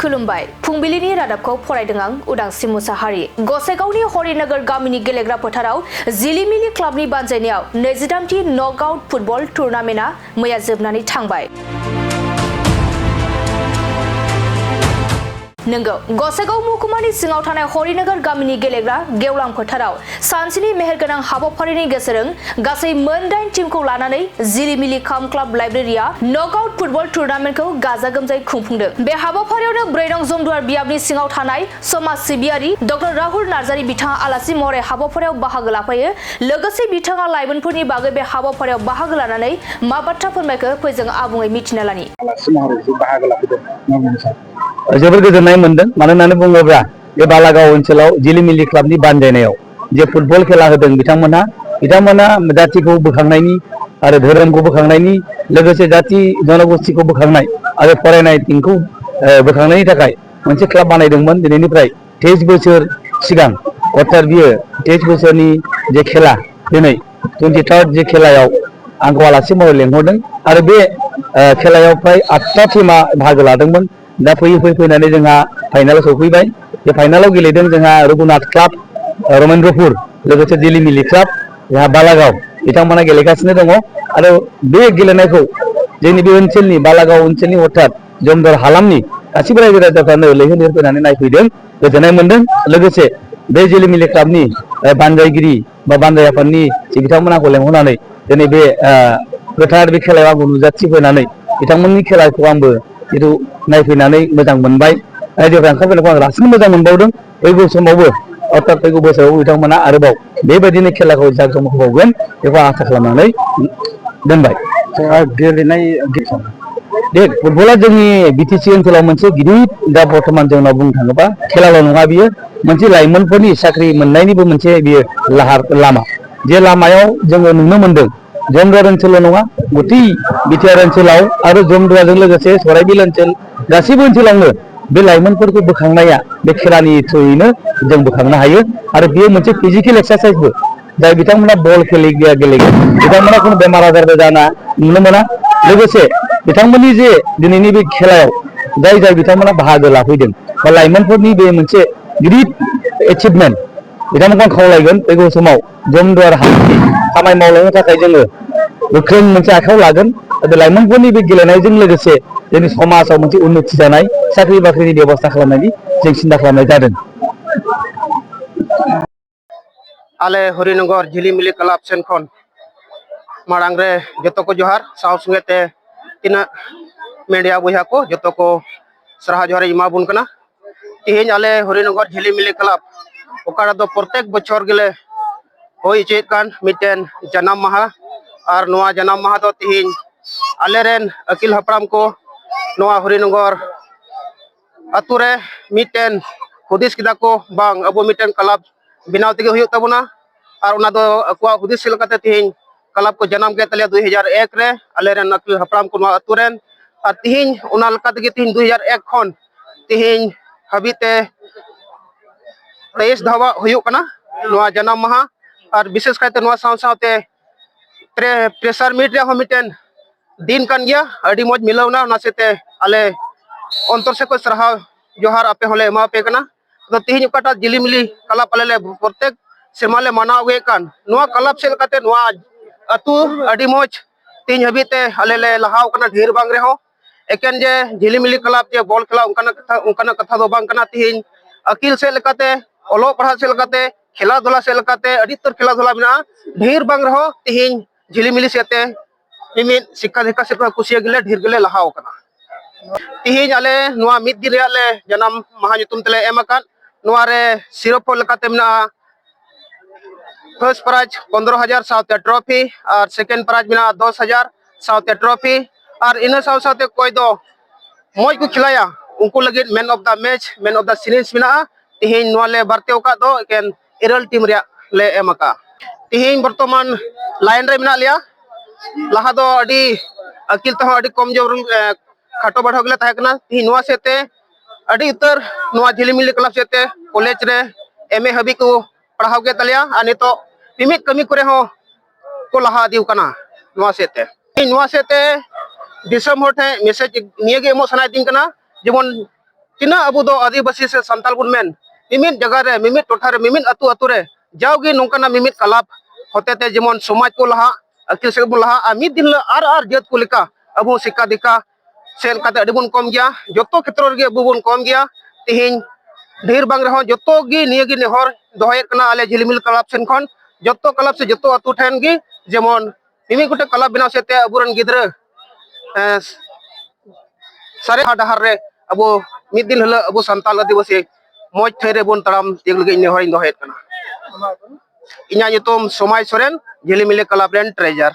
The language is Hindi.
खुलुमबाय फुंबिलिनि रादाबखौ फरायदों आं उदांस्रि मुसाहारि। गसाइगावनि हरिनगर गामिनि गेलेग्रा फोथाराव जिलिमिलि क्लाबनि बानजायनायाव 28थि नकआउट फुटबल टुर्नामेन्टआ मैया जोबनानै थांबाय। नंगौ गसाइगाव महकुमानि सिङाव थानाय हरिनगर गामिनि गेलेग्रा गेवलां फोथाराव सानसेनि मेहेरगोनां हाबाफारिनि गेजेरजों गासै मोन 8 टीमखौ लानानै जिलिमिलि काम क्लाब लाइब्रेरिया नकआउट फुटबल टुर्नामेन्टखौ गाजा गोमजायै खुंफुंदों। बे हाबाफारियावनो 4 नं जमदुवार बियाबनि सिङाव थानाय समाज सिबियारि डक्टर राहुल नार्जारी बिथाङा आलासि महरै हाबाफारियाव बाहागो लाफायो। लोगोसे बिथाङा लाइमोनफोरनि बागै बे हाबाफारियाव बाहागो लानानै मा बाथ्रा फोरमायखो फै जों आबुङै मिथिना लानि। आलासि महरै बाहागो लाफैदों। जोबोर गोजोननाय मोनदों मानो होननानै बुङोब्ला बे बालागाव ओनसोलाव जिलिमिलि क्लाबनि बानजायनायाव जे फुटबल खेला होदों बिथांमोना जाथिखौ बोखांनायनि आरो धोरोमखौ बोखांनायनि लोगोसे जाति जनगोष्ठीखौ बोखांनाय आरो फरायनाय टिमखौ बोखांनायनि थाखाय मोनसे क्लाब बानायदोंमोन। दिनैनिफ्राय 23 बोसोर सिगां अर्थात बियो 23 बोसोरनि जे खेला दिनै 23rd जे खेलायाव आंखौ आलासि महरै लेंहरदों आरो बे खेलायाव फ्राय 8टा टीमा बाहागो लादोंमोन। दा फैनानै जोंहा फाइनालाव सौफैबाय। बे फाइनालाव गेलेदों जोंहा रघुनाथ क्लाब रमेन्द्रपुर लोगोसे जिलिमिलि क्लाब जोंहा बालागाव बिथांमोना गेलेगासिनो दङ आरो बे गेलेनायखौ जोंनि बे ओनसोलनि बालागाव ओनसोलनि अर्थात जमदुवार हालामनि गासिबो रायजो राजाफ्रानो लैहोर लैहोर फैनानै नायफैदों, गोजोननाय मोनदों। लोगोसे बे जिलिमिलि क्लाबनि बानजायगिरि बा बानजाय आफादनि बिथांमोनखौ लेंहरनानै दिनै बे गोथार बे खेलायाव आंखौ नुजाथिफैनानै बिथांमोननि खेलाखौ आंबो जिथु नायफैनानै मोजां मोनबाय। रायजोफ्रा ओंखारफैनायखौ आं रासिन मोजां मोनबावदों। फैगौ समावबो अर्थात फैगौ बोसोराव बिथांमोना आरोबाव बेबायदिनो खेलाखौ जागायहोबावगोन बेखौ आसा खालामनानै दोनबाय। गेलेनाय बे फुटबला जोंनि बिटिसि ओनसोलाव मोनसे गिदिर दा बर्थमान जोंनाव बुंनो थाङोबा खेलाल' नङा, बियो मोनसे लाइमोनफोरनि साख्रि मोननायनिबो मोनसे बियो लामा। जे लामायाव जोङो नुनो मोनदों जमदुवार ओनसोलल' नङा गथै बिटिआर ओनसोलाव आरो जमदुवारजों लोगोसे सराइबिल ओनसोल गासैबो ओनसोलावनो बे लाइमोनफोरखौ बोखांनाया बे खेलानि थ्रुयैनो जों बोखांनो हायो आरो बेयो मोनसे फिजिकेल एक्सारसाइसबो। जाय बिथांमोना बल गेलेगोन बिथांमोना खुनु बेमार आजारबो जाना नुनो मोना। लोगोसे बिथांमोननि जे दिनैनि बे खेलायाव जाय बिथांमोना बाहागो लाफैदों बा लाइमोनफोरनि बे मोनसे गिदिर एचिभमेन्ट, बिथांमोनखौ आं खावलायगोन फैगौ समाव जमदुवार हालामनि खामानि मावलांनो थाखाय जोङो गोख्रों मोनसे आखायाव लागोन। लाइमोनफोरनि बे गेलेनायजों लोगोसे जोंनि समाजाव मोनसे उन्नति जानाय साख्रि बाख्रिनि बेबस्था खालामनायनि जों सिन्था खालामनाय जादों। आले हरिनगर झिलिमिलि क्लाब सेन खन मारांग रे जतो को जोहार साव संगेते तिना मीडिया बुया को जतो को सराह जोहार इमा बुन कना। तिहिन आले हरिनगर झिलिमिलि क्लाब ओकारा दो प्रत्येक बछर गेले होई चेत कान मिटेन जन्म माहा और नोआ जन्म माहा दो तिहिन आले रेन अकिल हपराम को नोआ हरिनगर अतुरे मिटेन हुदिस किदा को बांग अबो मिटेन क्लब बिनाव तेगे हुयो तबुना और उना दो अकुआ हुदिस सिलकते तिहिन क्लब को जन्म के तले 2001 रे आले रेन अकिल हपराम को नोआ अतुरेन और तिहिन उना लका तेगे तिहिन 2001 खन तिहिन हबीते 23 धावा हुयो कना नोआ जन्म माहा और विशेष कायते नोआ साव सावते प्रेशर मीट रे हो मिटेन दिन कान गया अडी मौज मिलवना ना सेते आले अंतर से को सराह जोहार आपे होले एमा पे कना। तो तिहिन उकाटा जिलिमिलि क्लब आले प्रत्येक सेमाले मानाव गे कान नोआ क्लब से लकाते नोआ अतु अडी मौज तिहिन हबीते आले ले लहाव कना ढेर बांग रे हो एकेन जे झिलिमिलि क्लब जे बॉल खेला उनकाना कथा दो बांग कना। तिहिन अकिल से लकाते ओलो पढ़ा से लकाते खेला धुला से लकाते अडी तर खेला धुला बिना ढेर बांग रहो तिहिन झिलिमिलि सेते मिमित शिक्षा दीक्षा से कुसिया गिले ढेर गिले लहाव कना। तिहिन आले नोआ मिद दिन रे जन्म महा nyutum तले एम अकान नोआ रे सिरोपो लकाते मिना फर्स्ट प्राइज 15,000 साउते ट्रॉफी और सेकंड प्राइज मिना 10,000 साउते ट्रॉफी और इन साव साउते कोई दो मौज को खिलाया उनको लगे man of the match man of the series मिना तिहिन नोआ ले बारते ओका दो एकेन इरल टीम रे ले एम अका। तिहिन वर्तमान लाइन रे मिना लिया लाहा दो अडी अकिल तो अडी कम जोर खाटो बढ़ो गले ताहे कना। तिहिन नोआ सेते अडी उतर नोआ झिलिमिलि क्लब सेते कॉलेज रे एमए हबी को पढ़ाव के तलिया आ नितो मिमित कमी करे हो को लहा दिउ कना। नोआ सेते दिसम होठे मैसेज निये गे एमो सनाय दिन कना जेमन tina abu do adibasi se santal bun men mimit jaga re mimit totha re mimit atu atu re jaugi nongkana mimit kalap hotete jemon somaj ko laha akil se bun laha mid din la ar jet ko leka abu sikka dika sen kata adi bun kom gya joto khetro ge abu bun kom gya tihin ढेर बांग रहो जोतो गी निये गी नेहर दोहयत कना आले झिलमिल क्लब सेन खन जोतो क्लब से जोतो अतु ठेन गी जेमन मिमि गुटे क्लब बिना सेते अबुरन गिद्र सारे हाडहार रे अबो मिद दिन हला अबो संताल आदिवासी मौज थेरे बोन तड़ाम तेग लगे नेहर इन दोहयत कना इन्या युतुम सोमाय सोरेन झिलमिल क्लब रेन ट्रेजर।